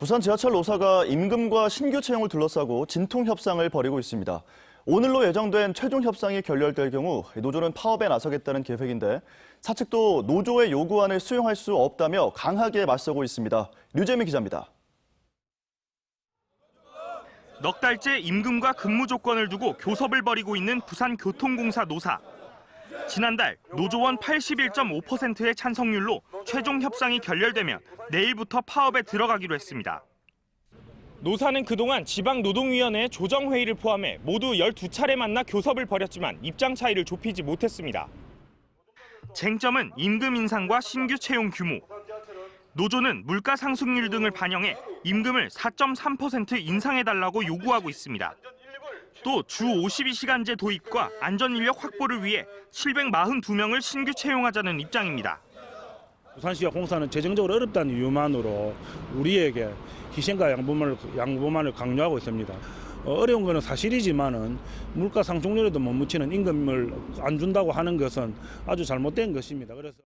부산 지하철 노사가 임금과 신규 채용을 둘러싸고 진통 협상을 벌이고 있습니다. 오늘로 예정된 최종 협상이 결렬될 경우 노조는 파업에 나서겠다는 계획인데 사측도 노조의 요구안을 수용할 수 없다며 강하게 맞서고 있습니다. 류재민 기자입니다. 넉 달째 임금과 근무 조건을 두고 교섭을 벌이고 있는 부산교통공사 노사. 지난달 노조원 81.5%의 찬성률로 최종 협상이 결렬되면 내일부터 파업에 들어가기로 했습니다. 노사는 그동안 지방노동위원회 조정회의를 포함해 모두 12차례 만나 교섭을 벌였지만 입장 차이를 좁히지 못했습니다. 쟁점은 임금 인상과 신규 채용 규모. 노조는 물가 상승률 등을 반영해 임금을 4.3% 인상해달라고 요구하고 있습니다. 또 주 52시간제 도입과 안전인력 확보를 위해 742명을 신규 채용하자는 입장입니다. 부산시와 공사는 재정적으로 어렵다는 이유만으로 우리에게 희생과 양보만을 강요하고 있습니다. 어려운 것은 사실이지만은 물가 상승률에도 못 미치는 임금을 안 준다고 하는 것은 아주 잘못된 것입니다. 그래서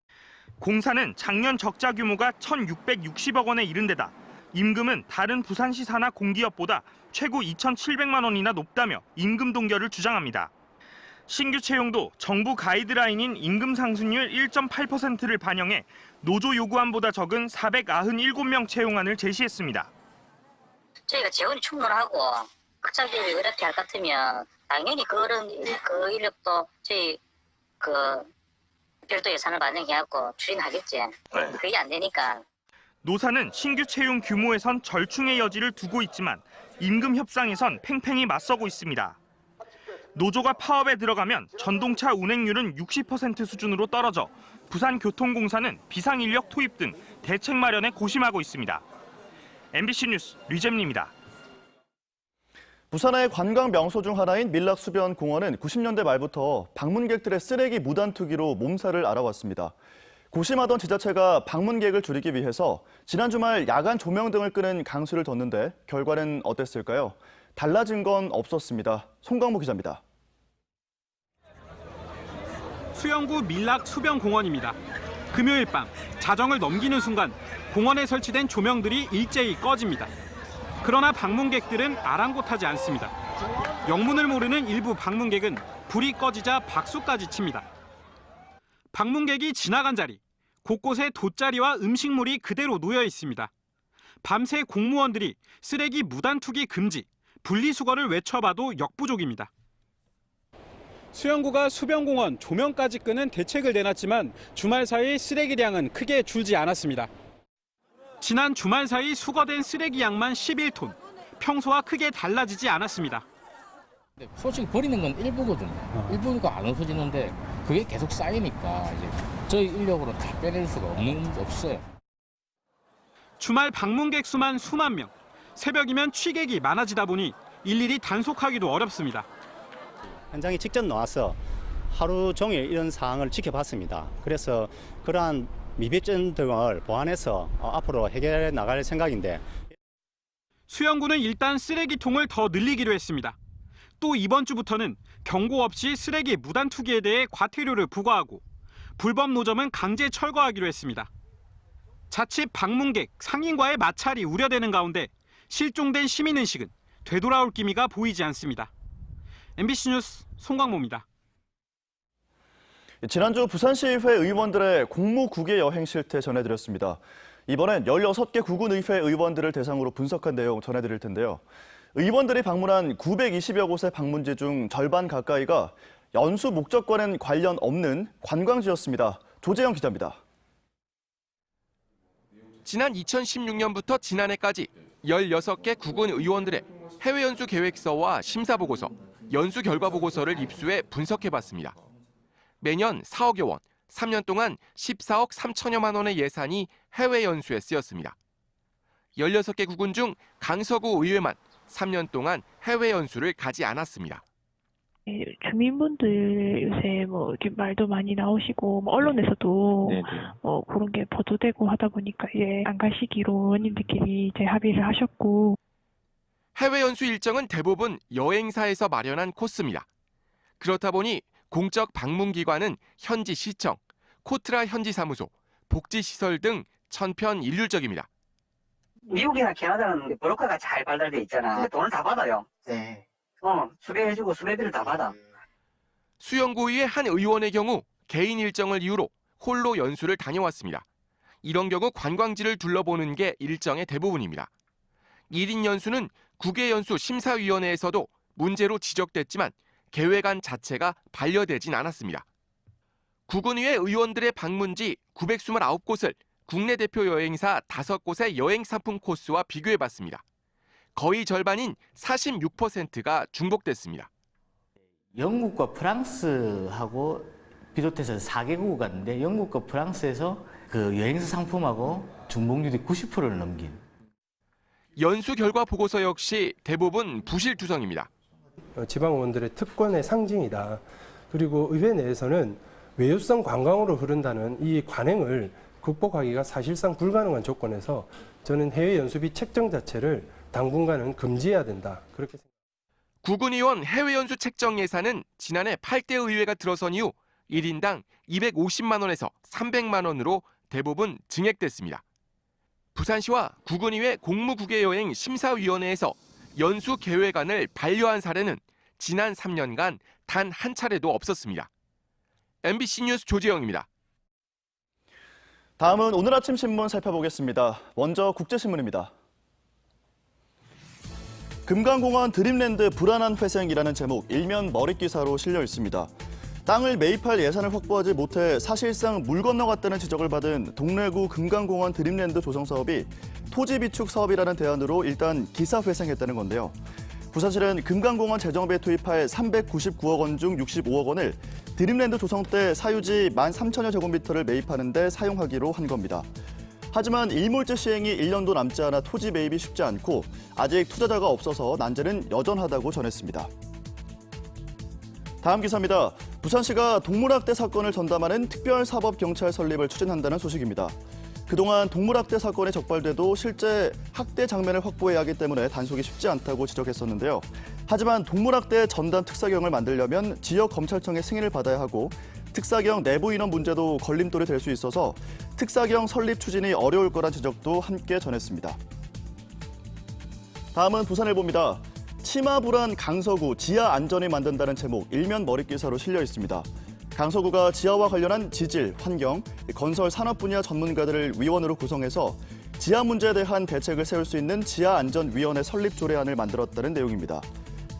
공사는 작년 적자 규모가 1,660억 원에 이른 데다 임금은 다른 부산시 산하 공기업보다 최고 2,700만 원이나 높다며 임금 동결을 주장합니다. 신규 채용도 정부 가이드라인인 임금 상승률 1.8%를 반영해 노조 요구안보다 적은 497명 채용안을 제시했습니다. 저희가 재원이 충분하고 갑자기 이렇게 할 것 같으면 당연히 그 인력도 저희 별도 예산을 반영해갖고 추진하겠지. 그게 안 되니까. 노사는 신규 채용 규모에선 절충의 여지를 두고 있지만 임금 협상에선 팽팽히 맞서고 있습니다. 노조가 파업에 들어가면 전동차 운행률은 60% 수준으로 떨어져 부산교통공사는 비상인력 투입 등 대책 마련에 고심하고 있습니다. MBC 뉴스 류재민입니다. 부산의 관광 명소 중 하나인 밀락수변공원은 90년대 말부터 방문객들의 쓰레기 무단 투기로 몸살을 앓아왔습니다. 고심하던 지자체가 방문객을 줄이기 위해서 지난 주말 야간 조명 등을 끄는 강수를 뒀는데 결과는 어땠을까요? 달라진 건 없었습니다. 송강모 기자입니다. 수영구 밀락수변공원입니다. 금요일 밤 자정을 넘기는 순간 공원에 설치된 조명들이 일제히 꺼집니다. 그러나 방문객들은 아랑곳하지 않습니다. 영문을 모르는 일부 방문객은 불이 꺼지자 박수까지 칩니다. 방문객이 지나간 자리, 곳곳에 돗자리와 음식물이 그대로 놓여 있습니다. 밤새 공무원들이 쓰레기 무단 투기 금지, 분리수거를 외쳐봐도 역부족입니다. 수영구가 수변공원 조명까지 끄는 대책을 내놨지만 주말 사이 쓰레기량은 크게 줄지 않았습니다. 지난 주말 사이 수거된 쓰레기 양만 11톤, 평소와 크게 달라지지 않았습니다. 솔직히 버리는 건 일부거든요. 일부니까 안 없어지는데 그게 계속 쌓이니까 이제 저희 인력으로 다 빼낼 수가 없어요. 주말 방문객 수만 수만 명, 새벽이면 취객이 많아지다 보니 일일이 단속하기도 어렵습니다. 현장에 직접 나와서 하루 종일 이런 상황을 지켜봤습니다. 그래서 그러한 미비점 등을 보완해서 앞으로 해결해 나갈 생각인데. 수영구는 일단 쓰레기통을 더 늘리기로 했습니다. 또 이번 주부터는 경고 없이 쓰레기 무단 투기에 대해 과태료를 부과하고 불법 노점은 강제 철거하기로 했습니다. 자칫 방문객, 상인과의 마찰이 우려되는 가운데 실종된 시민의식은 되돌아올 기미가 보이지 않습니다. MBC 뉴스 송강모입니다. 지난주 부산시의회 의원들의 공무국외 여행 실태 전해드렸습니다. 이번엔 16개 구군의회 의원들을 대상으로 분석한 내용 전해드릴 텐데요. 의원들이 방문한 920여 곳의 방문지 중 절반 가까이가 연수 목적과는 관련 없는 관광지였습니다. 조재영 기자입니다. 지난 2016년부터 지난해까지 16개 구군 의원들의 해외 연수 계획서와 심사 보고서, 연수 결과 보고서를 입수해 분석해봤습니다. 매년 4억여 원, 3년 동안 14억 3천여만 원의 예산이 해외 연수에 쓰였습니다. 16개 구군 중 강서구 의회만 3년 동안 해외 연수를 가지 않았습니다. 주민분들 요새 이렇게 말도 많이 나오시고 언론에서도 그런 게 보도되고 하다 보니까 이제 안 가시기로 의원님들끼리 이제 합의를 하셨고. 해외 연수 일정은 대부분 여행사에서 마련한 코스입니다. 그렇다 보니 공적 방문기관은 현지 시청, 코트라 현지 사무소, 복지시설 등 천편일률적입니다. 미국이나 캐나다는 브로커가 잘 발달돼 있잖아. 근데 돈을 다 받아요. 네. 수배해주고 수배비를 다 받아. 수영구위의 한 의원의 경우 개인 일정을 이유로 홀로 연수를 다녀왔습니다. 이런 경우 관광지를 둘러보는 게 일정의 대부분입니다. 1인 연수는 국외연수 심사위원회에서도 문제로 지적됐지만 계획안 자체가 반려되진 않았습니다. 구군의회 의원들의 방문지 929곳을 국내 대표 여행사 5곳의 여행 상품 코스와 비교해봤습니다. 거의 절반인 46%가 중복됐습니다. 영국과 프랑스하고 비롯해서 4개국을 갔는데 영국과 프랑스에서 그 여행사 상품하고 중복률이 90%를 넘긴. 연수 결과 보고서 역시 대부분 부실투성입니다. 지방의원들의 특권의 상징이다. 그리고 의회 내에서는 외유성 관광으로 흐른다는 이 관행을 극복하기가 사실상 불가능한 조건에서 저는 해외 연수비 책정 자체를 당분간은 금지해야 된다. 그렇게 생각합니다. 구군의원 해외 연수 책정 예산은 지난해 8대 의회가 들어선 이후 1인당 250만 원에서 300만 원으로 대부분 증액됐습니다. 부산시와 구군의회 공무국외여행 심사위원회에서 연수 계획안을 반려한 사례는 지난 3년간 단 한 차례도 없었습니다. MBC 뉴스 조재영입니다. 다음은 오늘 아침 신문 살펴보겠습니다. 먼저 국제신문입니다. 금강공원 드림랜드 불안한 회생이라는 제목 일면 머릿기사로 실려 있습니다. 땅을 매입할 예산을 확보하지 못해 사실상 물 건너갔다는 지적을 받은 동래구 금강공원 드림랜드 조성 사업이 토지 비축 사업이라는 대안으로 일단 기사 회생했다는 건데요. 부산시는 금강공원 재정비에 투입할 399억 원 중 65억 원을 드림랜드 조성 때 사유지 13,000여 제곱미터를 매입하는 데 사용하기로 한 겁니다. 하지만 일몰제 시행이 1년도 남지 않아 토지 매입이 쉽지 않고 아직 투자자가 없어서 난제는 여전하다고 전했습니다. 다음 기사입니다. 부산시가 동물학대 사건을 전담하는 특별사법경찰 설립을 추진한다는 소식입니다. 그동안 동물학대 사건이 적발돼도 실제 학대 장면을 확보해야 하기 때문에 단속이 쉽지 않다고 지적했었는데요. 하지만 동물학대 전담 특사경을 만들려면 지역검찰청의 승인을 받아야 하고 특사경 내부 인원 문제도 걸림돌이 될 수 있어서 특사경 설립 추진이 어려울 거란 지적도 함께 전했습니다. 다음은 부산일보입니다. 치마 불안 강서구 지하 안전이 만든다는 제목 일면 머릿기사로 실려 있습니다. 강서구가 지하와 관련한 지질, 환경, 건설 산업 분야 전문가들을 위원으로 구성해서 지하 문제에 대한 대책을 세울 수 있는 지하안전위원회 설립 조례안을 만들었다는 내용입니다.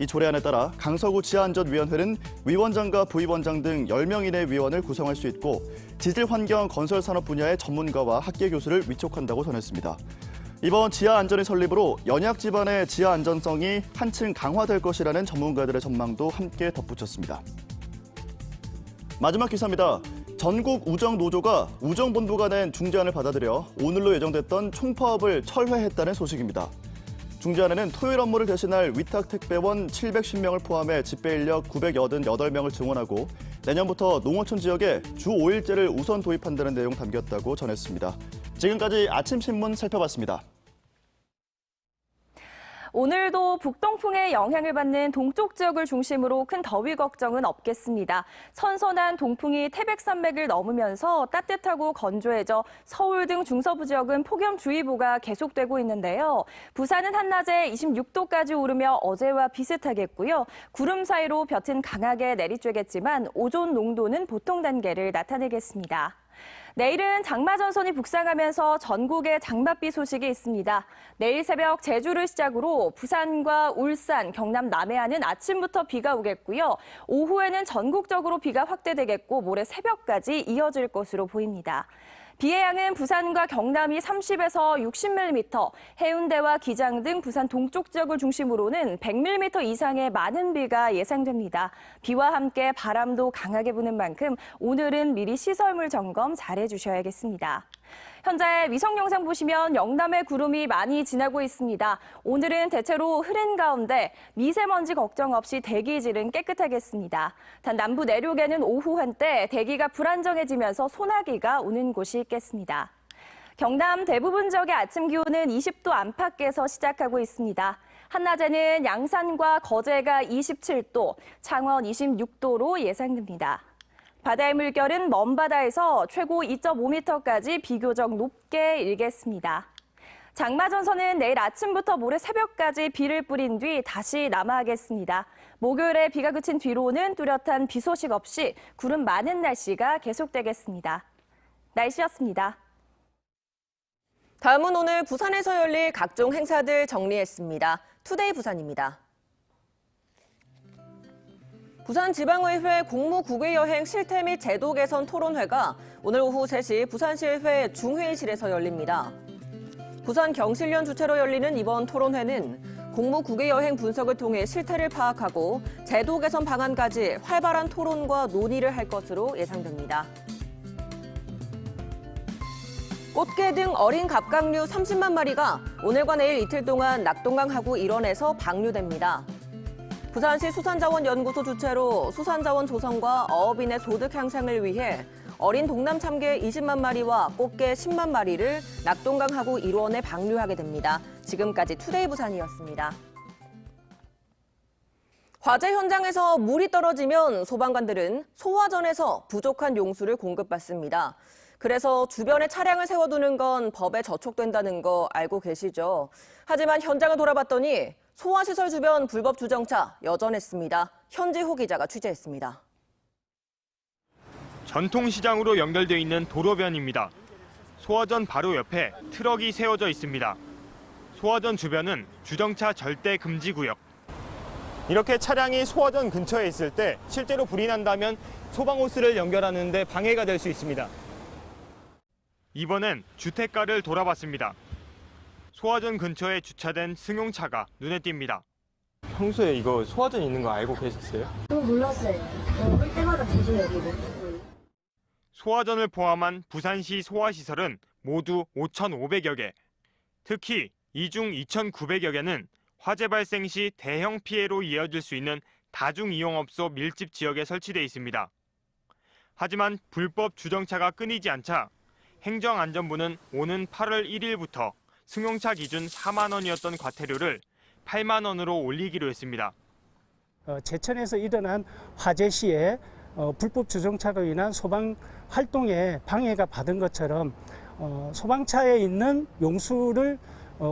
이 조례안에 따라 강서구 지하안전위원회는 위원장과 부위원장 등 10명 이내 위원을 구성할 수 있고 지질, 환경, 건설 산업 분야의 전문가와 학계 교수를 위촉한다고 전했습니다. 이번 지하안전위 설립으로 연약 지반의 지하 안전성이 한층 강화될 것이라는 전문가들의 전망도 함께 덧붙였습니다. 마지막 기사입니다. 전국 우정노조가 우정본부가 낸 중재안을 받아들여 오늘로 예정됐던 총파업을 철회했다는 소식입니다. 중재안에는 토요일 업무를 대신할 위탁택배원 710명을 포함해 집배인력 988명을 증원하고 내년부터 농어촌 지역에 주 5일제를 우선 도입한다는 내용 담겼다고 전했습니다. 지금까지 아침 신문 살펴봤습니다. 오늘도 북동풍의 영향을 받는 동쪽 지역을 중심으로 큰 더위 걱정은 없겠습니다. 선선한 동풍이 태백산맥을 넘으면서 따뜻하고 건조해져 서울 등 중서부 지역은 폭염주의보가 계속되고 있는데요. 부산은 한낮에 26도까지 오르며 어제와 비슷하겠고요. 구름 사이로 볕은 강하게 내리쬐겠지만 오존 농도는 보통 단계를 나타내겠습니다. 내일은 장마전선이 북상하면서 전국에 장맛비 소식이 있습니다. 내일 새벽 제주를 시작으로 부산과 울산, 경남 남해안은 아침부터 비가 오겠고요. 오후에는 전국적으로 비가 확대되겠고 모레 새벽까지 이어질 것으로 보입니다. 비의 양은 부산과 경남이 30에서 60mm, 해운대와 기장 등 부산 동쪽 지역을 중심으로는 100mm 이상의 많은 비가 예상됩니다. 비와 함께 바람도 강하게 부는 만큼 오늘은 미리 시설물 점검 잘해주셔야겠습니다. 현재 위성 영상 보시면 영남에 구름이 많이 지나고 있습니다. 오늘은 대체로 흐린 가운데 미세먼지 걱정 없이 대기질은 깨끗하겠습니다. 단 남부 내륙에는 오후 한때 대기가 불안정해지면서 소나기가 오는 곳이 있겠습니다. 경남 대부분 지역의 아침 기온은 20도 안팎에서 시작하고 있습니다. 한낮에는 양산과 거제가 27도, 창원 26도로 예상됩니다. 바다의 물결은 먼 바다에서 최고 2.5m까지 비교적 높게 일겠습니다. 장마전선은 내일 아침부터 모레 새벽까지 비를 뿌린 뒤 다시 남하하겠습니다. 목요일에 비가 그친 뒤로는 뚜렷한 비 소식 없이 구름 많은 날씨가 계속되겠습니다. 날씨였습니다. 다음은 오늘 부산에서 열릴 각종 행사들 정리했습니다. 투데이 부산입니다. 부산지방의회 공무국외여행 실태 및 제도 개선 토론회가 오늘 오후 3시 부산시의회 중회의실에서 열립니다. 부산경실련 주최로 열리는 이번 토론회는 공무국외여행 분석을 통해 실태를 파악하고 제도 개선 방안까지 활발한 토론과 논의를 할 것으로 예상됩니다. 꽃게 등 어린 갑각류 30만 마리가 오늘과 내일 이틀 동안 낙동강하구 일원에서 방류됩니다. 부산시 수산자원연구소 주최로 수산자원 조성과 어업인의 소득 향상을 위해 어린 동남 참개 20만 마리와 꽃게 10만 마리를 낙동강하구 일원에 방류하게 됩니다. 지금까지 투데이 부산이었습니다. 화재 현장에서 물이 떨어지면 소방관들은 소화전에서 부족한 용수를 공급받습니다. 그래서 주변에 차량을 세워두는 건 법에 저촉된다는 거 알고 계시죠? 하지만 현장을 돌아봤더니 소화시설 주변 불법 주정차 여전했습니다. 현지호 기자가 취재했습니다. 전통시장으로 연결돼 있는 도로변입니다. 소화전 바로 옆에 트럭이 세워져 있습니다. 소화전 주변은 주정차 절대 금지 구역. 이렇게 차량이 소화전 근처에 있을 때 실제로 불이 난다면 소방호스를 연결하는 데 방해가 될 수 있습니다. 이번엔 주택가를 돌아봤습니다. 소화전 근처에 주차된 승용차가 눈에 띕니다. 평소에 이거 소화전 있는 거 알고 계셨어요? 몰랐어요. 올 때마다 보죠, 여기를. 소화전을 포함한 부산시 소화시설은 모두 5,500여 개. 특히 이 중 2,900여 개는 화재 발생 시 대형 피해로 이어질 수 있는 다중이용업소 밀집 지역에 설치돼 있습니다. 하지만 불법 주정차가 끊이지 않자 행정안전부는 오는 8월 1일부터 승용차 기준 4만 원이었던 과태료를 8만 원으로 올리기로 했습니다. 제천에서 일어난 화재 시에 불법 주정차로 인한 소방 활동에 방해가 받은 것처럼 소방차에 있는 용수를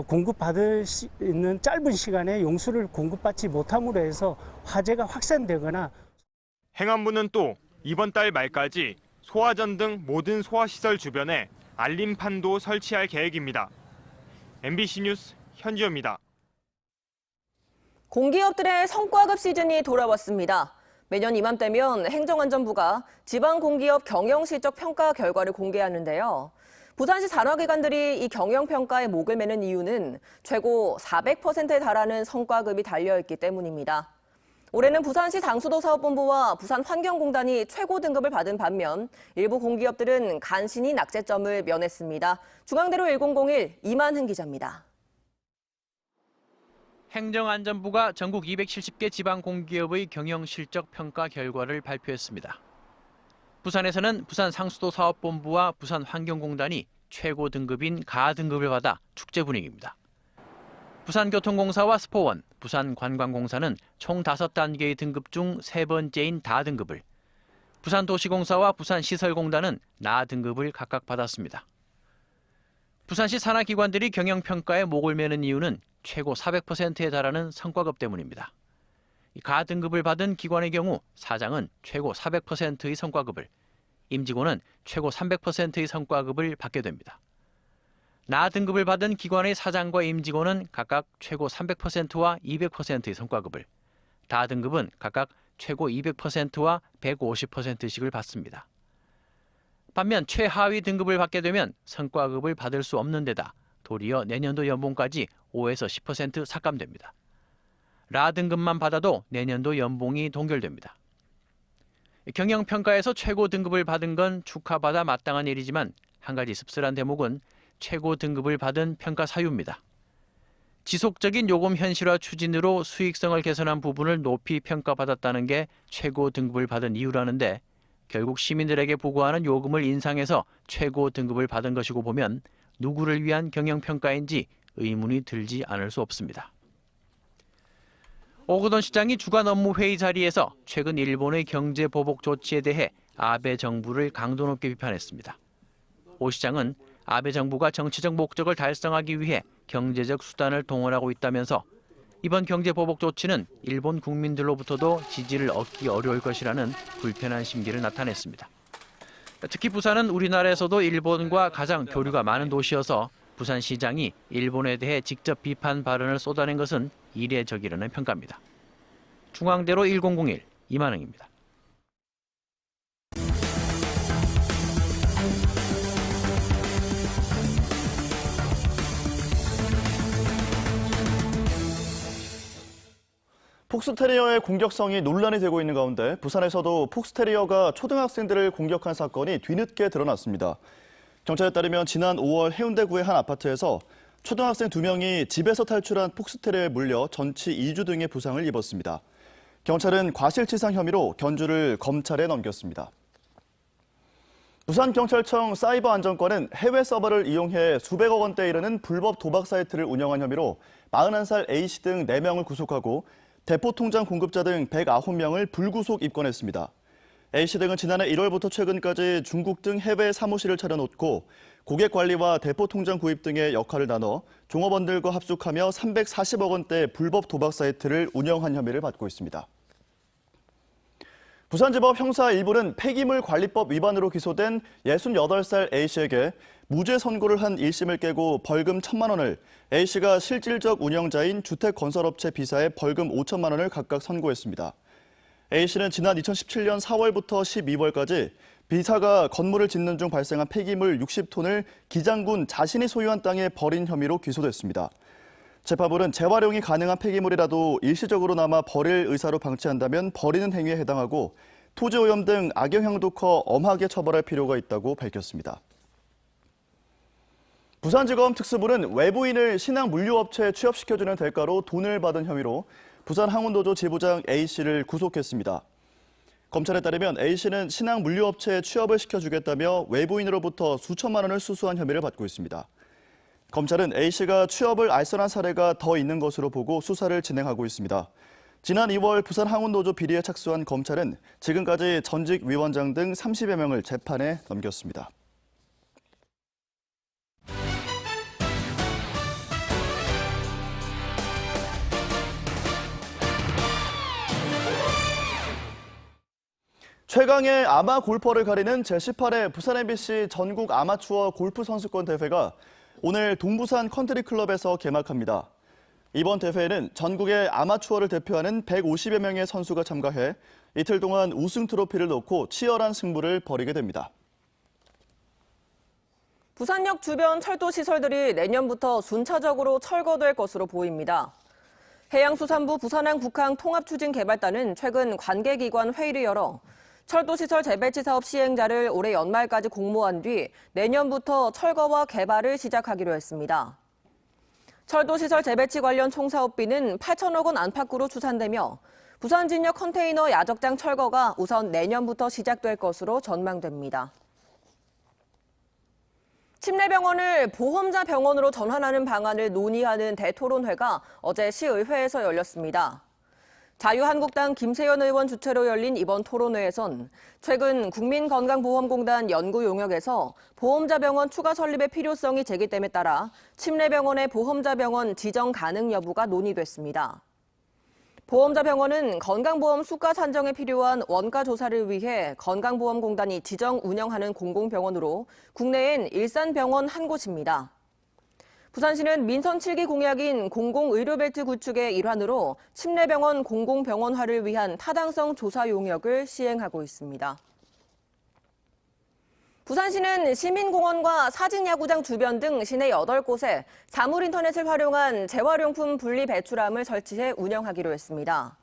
공급받을 수 있는 짧은 시간에 용수를 공급받지 못함으로 해서 화재가 확산되거나 행안부는 또 이번 달 말까지 소화전 등 모든 소화시설 주변에 알림판도 설치할 계획입니다. MBC 뉴스 현지호입니다. 공기업들의 성과급 시즌이 돌아왔습니다. 매년 이맘때면 행정안전부가 지방공기업 경영실적 평가 결과를 공개하는데요. 부산시 산하기관들이 이 경영평가에 목을 매는 이유는 최고 400%에 달하는 성과급이 달려있기 때문입니다. 올해는 부산시 상수도사업본부와 부산환경공단이 최고 등급을 받은 반면 일부 공기업들은 간신히 낙제점을 면했습니다. 중앙대로 1001 이만흥 기자입니다. 행정안전부가 전국 270개 지방공기업의 경영실적 평가 결과를 발표했습니다. 부산에서는 부산 상수도사업본부와 부산환경공단이 최고 등급인 가 등급을 받아 축제 분위기입니다. 부산교통공사와 스포원, 부산관광공사는 총 5단계의 등급 중 3번째인 다 등급을, 부산도시공사와 부산시설공단은 나 등급을 각각 받았습니다. 부산시 산하기관들이 경영평가에 목을 매는 이유는 최고 400%에 달하는 성과급 때문입니다. 가 등급을 받은 기관의 경우 사장은 최고 400%의 성과급을, 임직원은 최고 300%의 성과급을 받게 됩니다. 나 등급을 받은 기관의 사장과 임직원은 각각 최고 300%와 200%의 성과급을, 다 등급은 각각 최고 200%와 150%씩을 받습니다. 반면 최하위 등급을 받게 되면 성과급을 받을 수 없는 데다 도리어 내년도 연봉까지 5에서 10% 삭감됩니다. 라 등급만 받아도 내년도 연봉이 동결됩니다. 경영평가에서 최고 등급을 받은 건 축하받아 마땅한 일이지만 한 가지 씁쓸한 대목은 최고 등급을 받은 평가 사유입니다. 지속적인 요금 현실화 추진으로 수익성을 개선한 부분을 높이 평가받았다는 게 최고 등급을 받은 이유라는데 결국 시민들에게 부과하는 요금을 인상해서 최고 등급을 받은 것이고 보면 누구를 위한 경영평가인지 의문이 들지 않을 수 없습니다. 오거돈 시장이 주간 업무 회의 자리에서 최근 일본의 경제 보복 조치에 대해 아베 정부를 강도 높게 비판했습니다. 오 시장은 아베 정부가 정치적 목적을 달성하기 위해 경제적 수단을 동원하고 있다면서 이번 경제 보복 조치는 일본 국민들로부터도 지지를 얻기 어려울 것이라는 불편한 심기를 나타냈습니다. 특히 부산은 우리나라에서도 일본과 가장 교류가 많은 도시여서 부산시장이 일본에 대해 직접 비판 발언을 쏟아낸 것은 이례적이라는 평가입니다. 중앙대로 1001 이만흥입니다. 폭스테리어의 공격성이 논란이 되고 있는 가운데 부산에서도 폭스테리어가 초등학생들을 공격한 사건이 뒤늦게 드러났습니다. 경찰에 따르면 지난 5월 해운대구의 한 아파트에서 초등학생 2명이 집에서 탈출한 폭스테리어에 물려 전치 2주 등의 부상을 입었습니다. 경찰은 과실치상 혐의로 견주를 검찰에 넘겼습니다. 부산경찰청 사이버안전과는 해외 서버를 이용해 수백억 원대에 이르는 불법 도박 사이트를 운영한 혐의로 41살 A씨 등 4명을 구속하고 대포통장 공급자 등 109명을 불구속 입건했습니다. A씨 등은 지난해 1월부터 최근까지 중국 등 해외 사무실을 차려놓고 고객 관리와 대포통장 구입 등의 역할을 나눠 종업원들과 합숙하며 340억 원대 불법 도박 사이트를 운영한 혐의를 받고 있습니다. 부산지법 형사 1부는 폐기물 관리법 위반으로 기소된 68살 A씨에게 무죄 선고를 한 1심을 깨고 벌금 1,000만 원을, A씨가 실질적 운영자인 주택건설업체 B사에 벌금 5천만 원을 각각 선고했습니다. A씨는 지난 2017년 4월부터 12월까지 B사가 건물을 짓는 중 발생한 폐기물 60톤을 기장군 자신이 소유한 땅에 버린 혐의로 기소됐습니다. 재판부는 재활용이 가능한 폐기물이라도 일시적으로 남아 버릴 의사로 방치한다면 버리는 행위에 해당하고 토지오염 등 악영향도 커 엄하게 처벌할 필요가 있다고 밝혔습니다. 부산지검 특수부는 외부인을 신앙 물류업체에 취업시켜주는 대가로 돈을 받은 혐의로 부산 항운노조 지부장 A씨를 구속했습니다. 검찰에 따르면 A씨는 신앙 물류업체에 취업을 시켜주겠다며 외부인으로부터 수천만 원을 수수한 혐의를 받고 있습니다. 검찰은 A씨가 취업을 알선한 사례가 더 있는 것으로 보고 수사를 진행하고 있습니다. 지난 2월 부산 항운노조 비리에 착수한 검찰은 지금까지 전직 위원장 등 30여 명을 재판에 넘겼습니다. 최강의 아마 골퍼를 가리는 제18회 부산 MBC 전국 아마추어 골프 선수권 대회가 오늘 동부산 컨트리클럽에서 개막합니다. 이번 대회에는 전국의 아마추어를 대표하는 150여 명의 선수가 참가해 이틀 동안 우승 트로피를 놓고 치열한 승부를 벌이게 됩니다. 부산역 주변 철도 시설들이 내년부터 순차적으로 철거될 것으로 보입니다. 해양수산부 부산항 북항 통합추진개발단은 최근 관계기관 회의를 열어 철도시설 재배치 사업 시행자를 올해 연말까지 공모한 뒤 내년부터 철거와 개발을 시작하기로 했습니다. 철도시설 재배치 관련 총사업비는 8천억 원 안팎으로 추산되며 부산진역 컨테이너 야적장 철거가 우선 내년부터 시작될 것으로 전망됩니다. 침례병원을 보험자 병원으로 전환하는 방안을 논의하는 대토론회가 어제 시의회에서 열렸습니다. 자유한국당 김세연 의원 주최로 열린 이번 토론회에선 최근 국민건강보험공단 연구 용역에서 보험자 병원 추가 설립의 필요성이 제기됨에 따라 침례병원의 보험자 병원 지정 가능 여부가 논의됐습니다. 보험자 병원은 건강보험 수가 산정에 필요한 원가 조사를 위해 건강보험공단이 지정 운영하는 공공병원으로 국내엔 일산병원 한 곳입니다. 부산시는 민선 7기 공약인 공공의료벨트 구축의 일환으로 침례병원 공공병원화를 위한 타당성 조사 용역을 시행하고 있습니다. 부산시는 시민공원과 사직야구장 주변 등 시내 8곳에 사물인터넷을 활용한 재활용품 분리배출함을 설치해 운영하기로 했습니다.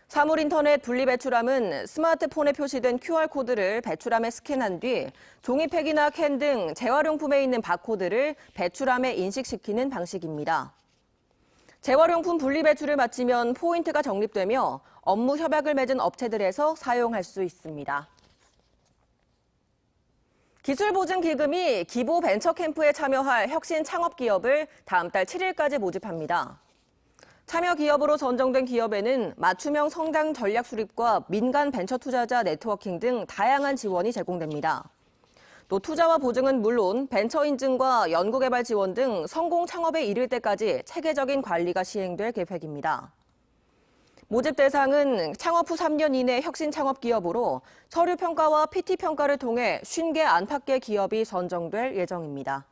사물인터넷 분리배출함은 스마트폰에 표시된 QR코드를 배출함에 스캔한 뒤 종이팩이나 캔 등 재활용품에 있는 바코드를 배출함에 인식시키는 방식입니다. 재활용품 분리배출을 마치면 포인트가 적립되며 업무 협약을 맺은 업체들에서 사용할 수 있습니다. 기술보증기금이 기보 벤처캠프에 참여할 혁신 창업기업을 다음 달 7일까지 모집합니다. 참여 기업으로 선정된 기업에는 맞춤형 성장 전략 수립과 민간 벤처 투자자 네트워킹 등 다양한 지원이 제공됩니다. 또 투자와 보증은 물론 벤처 인증과 연구개발 지원 등 성공 창업에 이를 때까지 체계적인 관리가 시행될 계획입니다. 모집 대상은 창업 후 3년 이내 혁신 창업 기업으로 서류 평가와 PT 평가를 통해 50개 안팎의 기업이 선정될 예정입니다.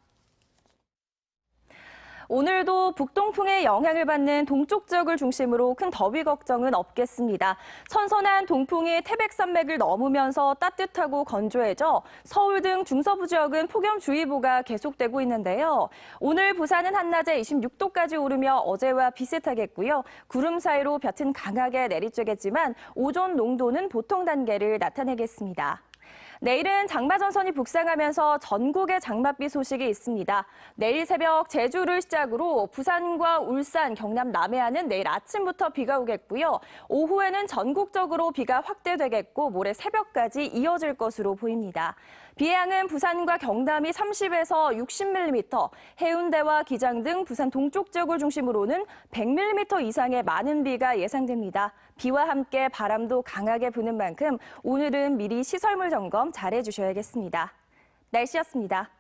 오늘도 북동풍의 영향을 받는 동쪽 지역을 중심으로 큰 더위 걱정은 없겠습니다. 선선한 동풍이 태백산맥을 넘으면서 따뜻하고 건조해져 서울 등 중서부 지역은 폭염주의보가 계속되고 있는데요. 오늘 부산은 한낮에 26도까지 오르며 어제와 비슷하겠고요. 구름 사이로 볕은 강하게 내리쬐겠지만 오존 농도는 보통 단계를 나타내겠습니다. 내일은 장마전선이 북상하면서 전국에 장맛비 소식이 있습니다. 내일 새벽 제주를 시작으로 부산과 울산, 경남 남해안은 내일 아침부터 비가 오겠고요. 오후에는 전국적으로 비가 확대되겠고 모레 새벽까지 이어질 것으로 보입니다. 비의 양은 부산과 경남이 30에서 60mm, 해운대와 기장 등 부산 동쪽 지역을 중심으로는 100mm 이상의 많은 비가 예상됩니다. 비와 함께 바람도 강하게 부는 만큼 오늘은 미리 시설물 점검 잘해 주셔야겠습니다. 날씨였습니다.